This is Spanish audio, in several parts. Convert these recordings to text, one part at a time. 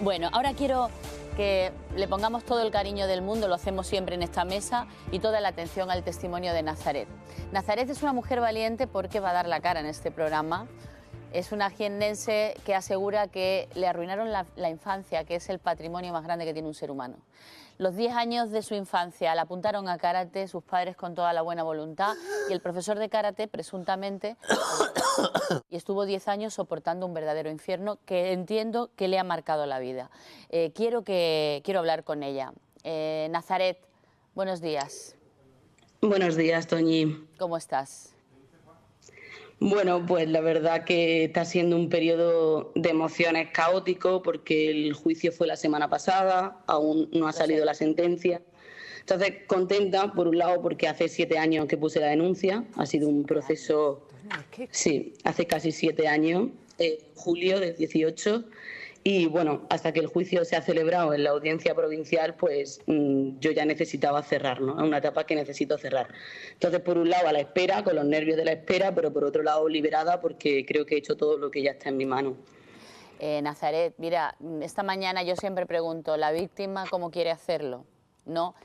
Bueno, ahora quiero que le pongamos todo el cariño del mundo, lo hacemos siempre en esta mesa, y toda la atención al testimonio de Nazaret. Nazaret es una mujer valiente porque va a dar la cara en este programa. Es una jiennense que asegura que le arruinaron la infancia, que es el patrimonio más grande que tiene un ser humano. Los 10 años de su infancia la apuntaron a karate, sus padres con toda la buena voluntad, y el profesor de karate, presuntamente, y estuvo 10 años soportando un verdadero infierno que entiendo que le ha marcado la vida. Quiero hablar con ella. Nazaret, buenos días. Buenos días, Toñi. ¿Cómo estás? Bueno, pues la verdad que está siendo un periodo de emociones caótico porque el juicio fue la semana pasada, aún no ha salido la sentencia. Entonces, contenta, por un lado, porque hace 7 años que puse la denuncia, ha sido un proceso, sí, hace casi 7 años, julio del 18, y bueno, hasta que el juicio se ha celebrado en la audiencia provincial, pues yo ya necesitaba cerrar, ¿no? Es una etapa que necesito cerrar. Entonces, por un lado, a la espera, con los nervios de la espera, pero por otro lado, liberada, porque creo que he hecho todo lo que ya está en mi mano. Nazaret, mira, esta mañana yo siempre pregunto, ¿la víctima cómo quiere hacerlo? ¿No?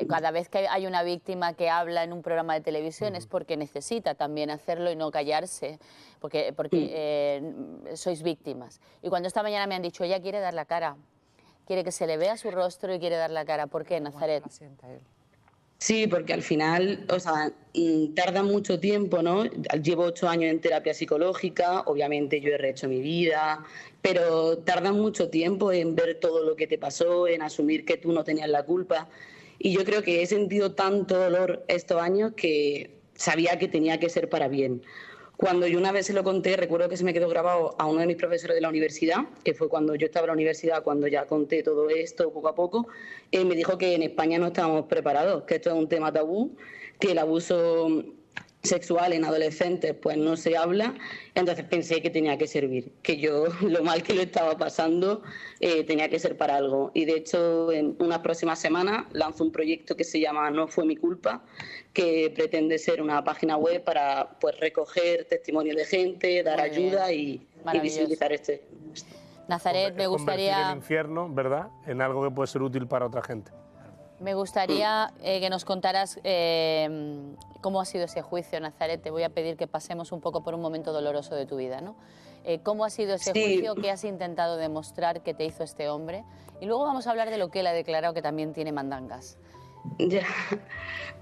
Cada vez que hay una víctima que habla en un programa de televisión es porque necesita también hacerlo y no callarse, porque sois víctimas. Y cuando esta mañana me han dicho, ella quiere dar la cara, quiere que se le vea su rostro y quiere dar la cara. ¿Por qué, Nazaret? Sí, porque al final, o sea, tarda mucho tiempo, ¿no? Llevo 8 años en terapia psicológica, obviamente yo he rehecho mi vida, pero tarda mucho tiempo en ver todo lo que te pasó, en asumir que tú no tenías la culpa. Y yo creo que he sentido tanto dolor estos años que sabía que tenía que ser para bien. Cuando yo una vez se lo conté, recuerdo que se me quedó grabado a uno de mis profesores de la universidad, que fue cuando yo estaba en la universidad, cuando ya conté todo esto poco a poco, me dijo que en España no estábamos preparados, que esto es un tema tabú, que el abuso sexual en adolescentes pues no se habla. Entonces pensé que tenía que servir, que yo lo mal que lo estaba pasando tenía que ser para algo, y de hecho en unas próximas semanas lanzo un proyecto que se llama No fue mi culpa, que pretende ser una página web para pues recoger testimonios de gente, dar ayuda y visibilizar este. Nazaret, me gustaría convertir el infierno, ¿verdad?, en algo que puede ser útil para otra gente. Me gustaría que nos contaras cómo ha sido ese juicio, Nazaret. Te voy a pedir que pasemos un poco por un momento doloroso de tu vida, ¿no? ¿Cómo ha sido ese juicio? ¿Qué has intentado demostrar que te hizo este hombre? Y luego vamos a hablar de lo que él ha declarado, que también tiene mandangas. Ya,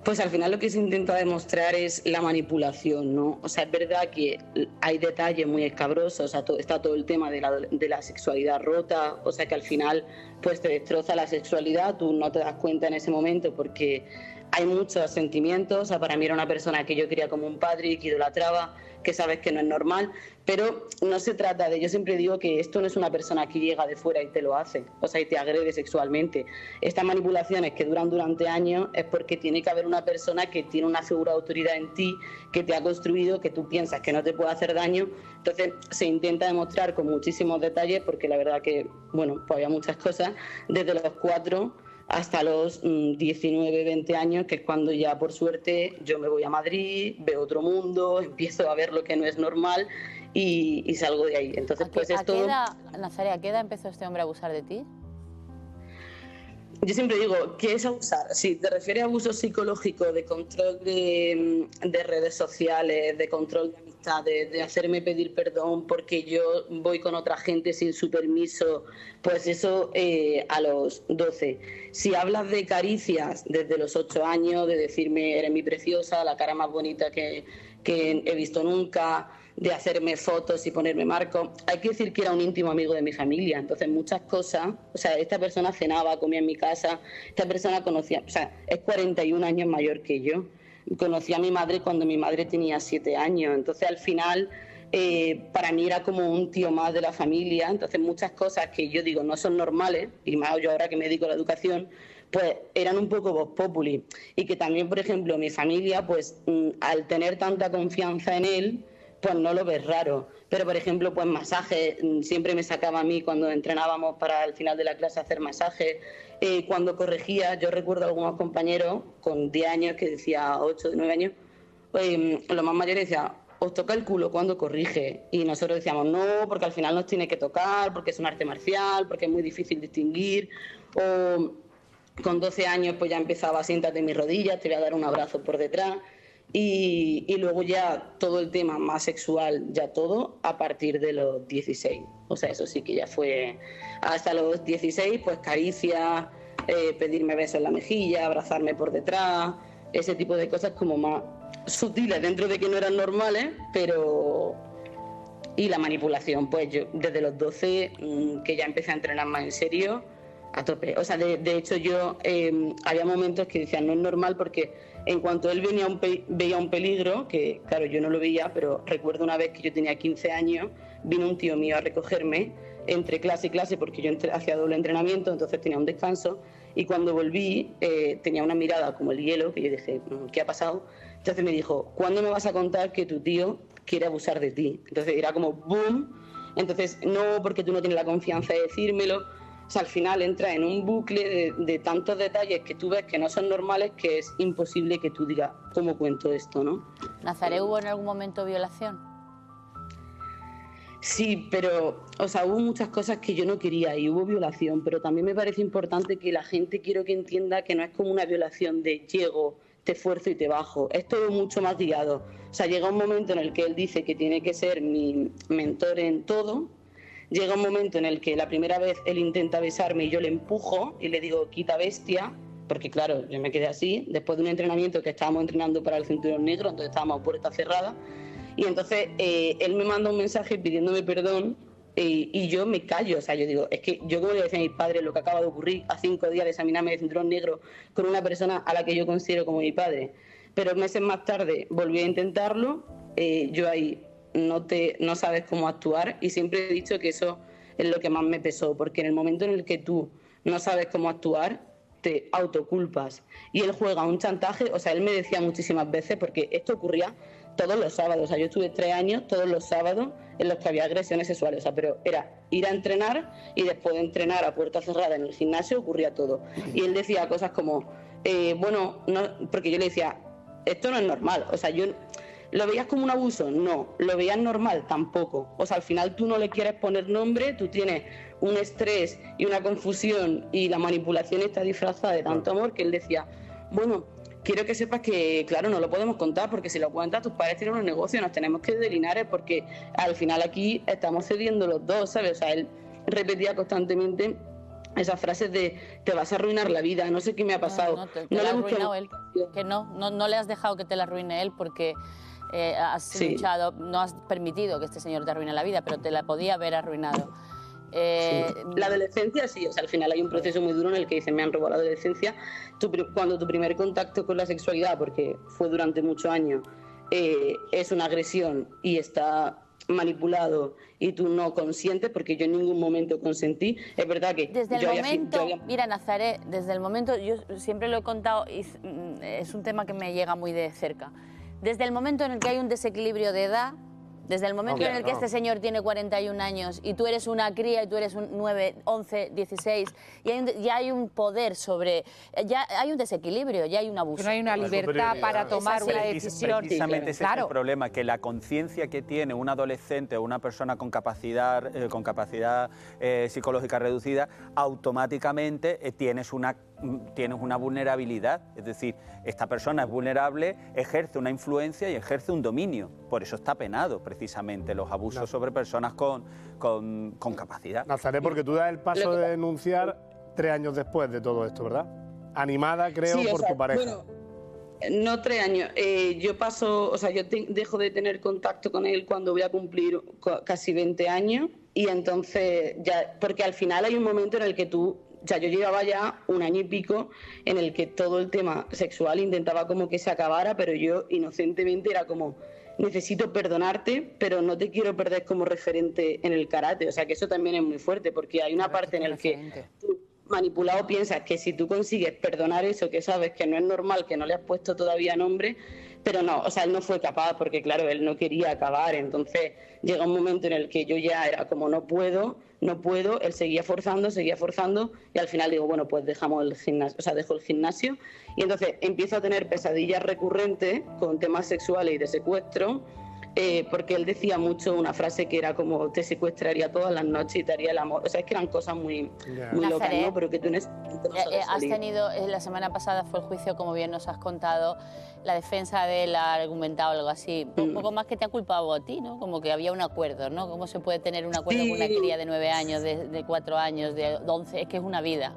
pues al final lo que se intenta demostrar es la manipulación, ¿no? O sea, es verdad que hay detalles muy escabrosos, o sea, está todo el tema de la sexualidad rota, o sea que al final pues te destroza la sexualidad, tú no te das cuenta en ese momento porque hay muchos sentimientos. O sea, para mí era una persona que yo quería como un padre y que idolatraba, que sabes que no es normal, pero no se trata de... Yo siempre digo que esto no es una persona que llega de fuera y te lo hace, o sea, y te agrede sexualmente. Estas manipulaciones que duran durante años es porque tiene que haber una persona que tiene una figura de autoridad en ti, que te ha construido, que tú piensas que no te puede hacer daño. Entonces se intenta demostrar con muchísimos detalles, porque la verdad que, bueno, pues había muchas cosas, desde los 4 hasta los 19, 20 años, que es cuando ya por suerte yo me voy a Madrid, veo otro mundo, empiezo a ver lo que no es normal y salgo de ahí. Entonces, pues es todo... Nazaret, ¿a qué edad empezó este hombre a abusar de ti? Yo siempre digo, ¿qué es abusar? Si te refieres a abuso psicológico, de control de redes sociales, de control de amistades, de hacerme pedir perdón porque yo voy con otra gente sin su permiso, pues eso a los 12. Si hablas de caricias desde los 8 años, de decirme eres mi preciosa, la cara más bonita que he visto nunca, de hacerme fotos y ponerme marcos. Hay que decir que era un íntimo amigo de mi familia, entonces muchas cosas, o sea, esta persona cenaba, comía en mi casa, esta persona conocía, o sea, es 41 años mayor que yo, conocí a mi madre cuando mi madre tenía 7 años, entonces al final para mí era como un tío más de la familia. Entonces muchas cosas que yo digo no son normales, y más yo ahora que me dedico a la educación, pues eran un poco vox populi, y que también, por ejemplo, mi familia, pues al tener tanta confianza en él, pues no lo ves raro. Pero, por ejemplo, pues masajes, siempre me sacaba a mí cuando entrenábamos para al final de la clase hacer masajes. Cuando corregía, yo recuerdo a algunos compañeros con 10 años que decía 8, 9 años, los más mayores decían, os toca el culo cuando corrige. Y nosotros decíamos, no, porque al final nos tiene que tocar, porque es un arte marcial, porque es muy difícil distinguir. O con 12 años pues ya empezaba, siéntate en mis rodillas, te voy a dar un abrazo por detrás. Y luego ya todo el tema más sexual, ya todo a partir de los 16. O sea, eso sí que ya fue hasta los 16, pues caricias, pedirme besos en la mejilla, abrazarme por detrás, ese tipo de cosas como más sutiles dentro de que no eran normales, pero... Y la manipulación, pues yo desde los 12 que ya empecé a entrenar más en serio, a tope. O sea, de hecho yo había momentos que decía, no es normal porque en cuanto él veía un peligro, que claro, yo no lo veía, pero recuerdo una vez que yo tenía 15 años, vino un tío mío a recogerme entre clase y clase porque yo hacía doble entrenamiento, entonces tenía un descanso, y cuando volví tenía una mirada como el hielo, que yo dije, ¿qué ha pasado? Entonces me dijo, ¿cuándo me vas a contar que tu tío quiere abusar de ti? Entonces era como boom. Entonces no, porque tú no tienes la confianza de decírmelo. O sea, al final entra en un bucle de tantos detalles que tú ves que no son normales, que es imposible que tú digas cómo cuento esto, ¿no? ¿Nazaret, hubo en algún momento violación? Sí, pero, o sea, hubo muchas cosas que yo no quería y hubo violación, pero también me parece importante que la gente quiero que entienda que no es como una violación de llego, te esfuerzo y te bajo, es todo mucho más guiado. O sea, llega un momento en el que él dice que tiene que ser mi mentor en todo, llega un momento en el que la primera vez él intenta besarme y yo le empujo y le digo, quita bestia, porque claro, yo me quedé así, después de un entrenamiento que estábamos entrenando para el cinturón negro, entonces estábamos a puerta cerrada, y entonces él me manda un mensaje pidiéndome perdón y yo me callo. O sea, yo digo, es que yo como le decía a mis padres lo que acaba de ocurrir a 5 días de examinarme de cinturón negro con una persona a la que yo considero como mi padre. Pero meses más tarde volví a intentarlo, yo ahí no sabes cómo actuar, y siempre he dicho que eso es lo que más me pesó, porque en el momento en el que tú no sabes cómo actuar, te autoculpas. Y él juega un chantaje, o sea, él me decía muchísimas veces, porque esto ocurría todos los sábados, o sea, yo estuve 3 años todos los sábados en los que había agresiones sexuales, o sea, pero era ir a entrenar y después de entrenar a puerta cerrada en el gimnasio ocurría todo. Y él decía cosas como, bueno, no, porque yo le decía, esto no es normal, o sea, yo... ¿Lo veías como un abuso? No. ¿Lo veías normal? Tampoco. O sea, al final tú no le quieres poner nombre, tú tienes un estrés y una confusión y la manipulación está disfrazada de tanto amor que él decía, bueno, quiero que sepas que, claro, no lo podemos contar porque si lo cuentas tus padres tienen un negocio, nos tenemos que ir de Linares porque al final aquí estamos cediendo los dos, ¿sabes? O sea, él repetía constantemente esas frases de te vas a arruinar la vida, no sé qué me ha pasado. No le ha arruinado él, que no le has dejado que te la arruine él porque... has luchado, no has permitido que este señor te arruine la vida, pero te la podía haber arruinado. Sí. La adolescencia sí, o sea, al final hay un proceso muy duro en el que dicen me han robado la adolescencia. Cuando tu primer contacto con la sexualidad, porque fue durante muchos años, es una agresión y está manipulado y tú no consientes, porque yo en ningún momento consentí. Es verdad que desde el momento, mira Nazaret, desde el momento, yo siempre lo he contado y es un tema que me llega muy de cerca. Desde el momento en el que hay un desequilibrio de edad, desde el momento en el que este señor tiene 41 años y tú eres una cría y tú eres un 9, 11, 16, y ya hay un poder sobre... Ya hay un desequilibrio, ya hay un abuso. No hay una libertad para tomar una decisión. Precisamente ese es el problema, que la conciencia que tiene un adolescente o una persona con capacidad psicológica reducida, automáticamente tienes una vulnerabilidad. Es decir, esta persona es vulnerable, ejerce una influencia y ejerce un dominio. Por eso está penado precisamente los abusos sobre personas con capacidad. Nazaret, porque tú das el paso de denunciar 3 años después de todo esto, ¿verdad? Animada, creo, sí, por tu pareja. Bueno, no 3 años. Yo paso, o sea, yo dejo de tener contacto con él cuando voy a cumplir casi 20 años, y entonces ya, porque al final hay un momento en el que tú... O sea, yo llevaba ya 1 año y pico en el que todo el tema sexual intentaba como que se acabara, pero yo inocentemente era como, necesito perdonarte, pero no te quiero perder como referente en el karate. O sea, que eso también es muy fuerte, porque hay una parte en la que tú, manipulado, piensas que si tú consigues perdonar eso, que sabes que no es normal, que no le has puesto todavía nombre, pero no, o sea, él no fue capaz, porque claro, él no quería acabar. Entonces llega un momento en el que yo ya era como, no puedo, él seguía forzando, y al final digo, bueno, pues dejamos el gimnasio, o sea, dejo el gimnasio, y entonces empiezo a tener pesadillas recurrentes con temas sexuales y de secuestro, porque él decía mucho una frase que era como te secuestraría todas las noches y te haría el amor. O sea, es que eran cosas muy locas, ¿no? Pero que tú en ese momento no sabes Has salir. tenido, la semana pasada fue el juicio, como bien nos has contado, la defensa de él ha argumentado algo así, un poco más que te ha culpado a ti, ¿no? Como que había un acuerdo, ¿no? ¿Cómo se puede tener un acuerdo con una cría de 9 años, de 4 años, de 11? Es que es una vida.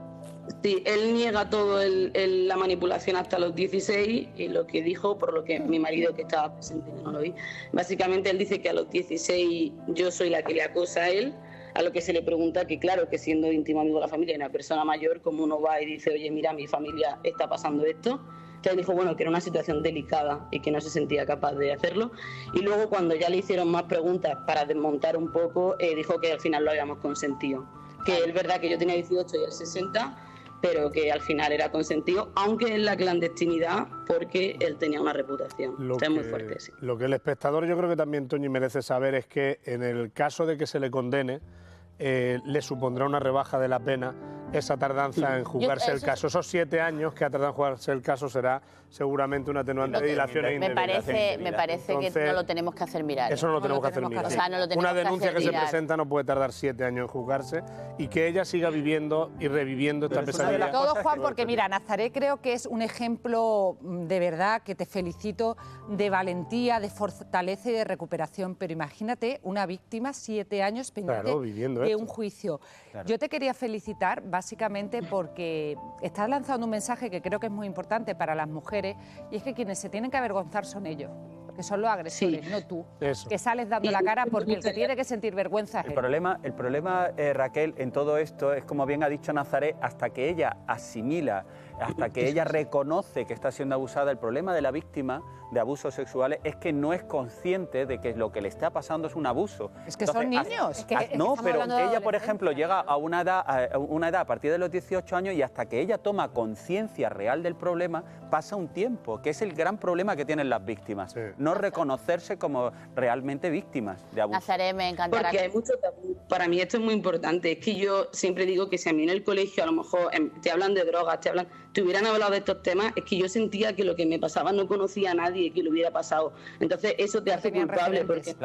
Sí, él niega todo la manipulación hasta los 16 y lo que dijo, por lo que mi marido que estaba presente, no lo vi, básicamente él dice que a los 16 yo soy la que le acusa a él, a lo que se le pregunta que claro, que siendo íntimo amigo de la familia y una persona mayor, como uno va y dice, oye, mira, mi familia está pasando esto. Entonces él dijo, bueno, que era una situación delicada y que no se sentía capaz de hacerlo. Y luego cuando ya le hicieron más preguntas para desmontar un poco, dijo que al final lo habíamos consentido. Que es verdad que yo tenía 18 y él 60, pero que al final era consentido, aunque en la clandestinidad, porque él tenía una reputación. Es muy fuerte, sí. Lo que el espectador yo creo que también, Toñi, merece saber es que en el caso de que se le condene, le supondrá una rebaja de la pena esa tardanza en juzgarse el caso. Esos 7 años que ha tardado en jugarse el caso será seguramente una atenuante de dilación e Me parece Entonces, que no lo tenemos que hacer mirar. Eso no lo tenemos que hacer mirar. O sea, no lo tenemos una denuncia que se mirar. presenta no puede tardar 7 años en juzgarse y que ella siga viviendo y reviviendo esta pesadilla. Sobre todo, Juan, porque mira, Nazaret creo que es un ejemplo de verdad, que te felicito, de valentía, de fortaleza y de recuperación. Pero imagínate una víctima, 7 años pendiente de un juicio. Claro. Yo te quería felicitar básicamente porque estás lanzando un mensaje que creo que es muy importante para las mujeres, y es que quienes se tienen que avergonzar son ellos, que son los agresores, no tú, que sales dando la cara, porque el que tiene que sentir vergüenza es él. El problema, Raquel, en todo esto es, como bien ha dicho Nazaret, hasta que ella asimila, hasta que ella reconoce que está siendo abusada, el problema de la víctima de abusos sexuales es que no es consciente de que lo que le está pasando es un abuso. Es que son niños. No, pero ella, por ejemplo, llega a una edad a partir de los 18 años y hasta que ella toma conciencia real del problema pasa un tiempo, que es el gran problema que tienen las víctimas. Sí. No reconocerse como realmente víctimas de abuso. Nazaret, me encantará. Porque hay mucho tabú. Para mí esto es muy importante. Es que yo siempre digo que si a mí en el colegio a lo mejor te hablan de drogas, te hubieran hablado de estos temas, es que yo sentía que lo que me pasaba no conocía a nadie que lo hubiera pasado. Entonces eso te hace culpable porque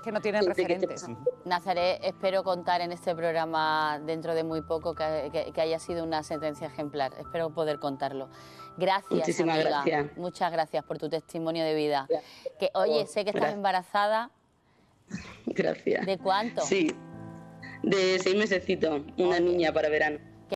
que no tienen referentes. Nazaret, espero contar en este programa dentro de muy poco que haya sido una sentencia ejemplar. Espero poder contarlo. Gracias, muchísimas amiga. Gracias. Muchas gracias por tu testimonio de vida. Que, oye, sé que estás embarazada. Gracias. ¿De cuánto? Sí, de 6 mesecitos, una niña para verano.